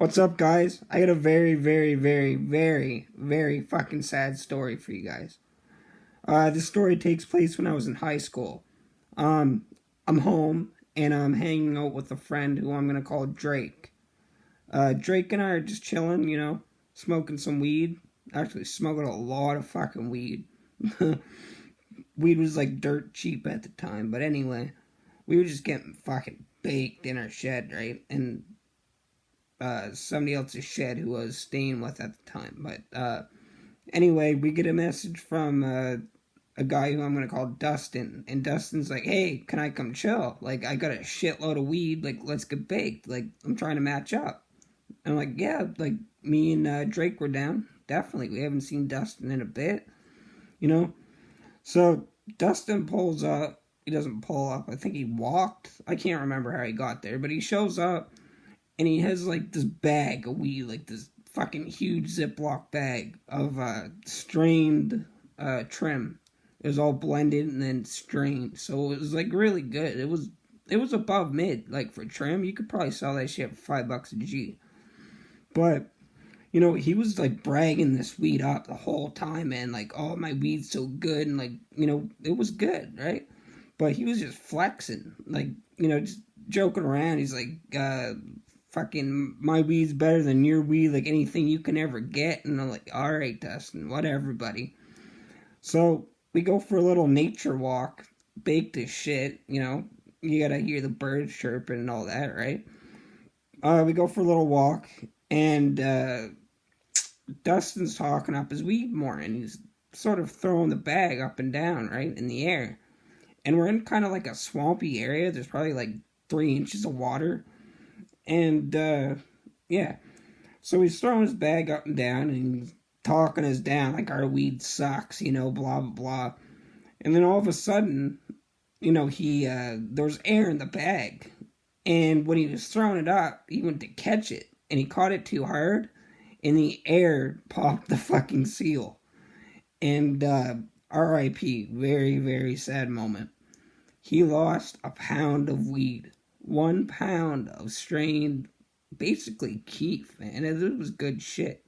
What's up, guys? I got a very, very, very, very, very fucking sad story for you guys. This story takes place when I was in high school. Um, I'm home and I'm hanging out with a friend who I'm gonna call Drake. Drake and I are just chilling, smoking some weed. Actually, smoking a lot of fucking weed. Weed was like dirt cheap at the time, but anyway, we were just getting fucking baked in our shed, right? And somebody else's shed who I was staying with at the time. But anyway, we get a message from a guy who I'm gonna call Dustin, and Dustin's like, "Hey, can I come chill? Like, I got a shitload of weed. Like, let's get baked. Like, I'm trying to match up." And I'm like, "Yeah." Like, me and Drake were down. Definitely, we haven't seen Dustin in a bit, you know. So Dustin pulls up. He doesn't pull up. I think he walked. I can't remember how he got there, but he shows up and he has like this bag of weed, like this fucking huge Ziploc bag of strained trim. It was all blended and then strained, so it was like really good. It was above mid, like for trim. You could probably sell that shit for $5 a G. But he was like bragging this weed up the whole time, man. Like, oh, my weed's so good, and like, it was good, right? But he was just flexing, like, just joking around. He's like, fucking, my weed's better than your weed, like anything you can ever get. And I'm like, all right, Dustin, whatever, buddy. So we go for a little nature walk, baked as shit, You gotta hear the birds chirping and all that, right? We go for a little walk, and Dustin's talking up his weed more, and he's sort of throwing the bag up and down, right, in the air. And we're in kind of like a swampy area. There's probably like 3 inches of water. And, yeah. So he's throwing his bag up and down, and he's talking us down like our weed sucks, blah, blah, blah. And then all of a sudden, there was air in the bag. And when he was throwing it up, he went to catch it. And he caught it too hard, and the air popped the fucking seal. And R.I.P. Very, very sad moment. He lost a pound of weed. 1 pound of strained, basically keef, man. It was good shit.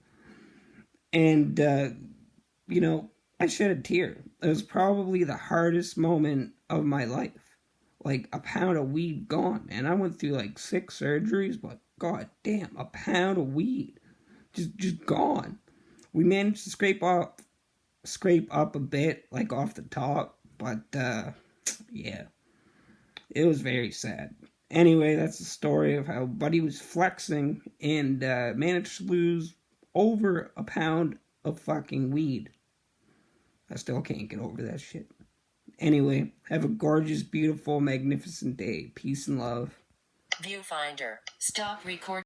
And, I shed a tear. It was probably the hardest moment of my life. Like, a pound of weed gone, man. I went through like 6 surgeries, but god damn, a pound of weed. Just gone. We managed to scrape up a bit, like off the top, but yeah, it was very sad. Anyway, that's the story of how Buddy was flexing and managed to lose over a pound of fucking weed. I still can't get over that shit. Anyway, have a gorgeous, beautiful, magnificent day. Peace and love. Viewfinder. Stop recording.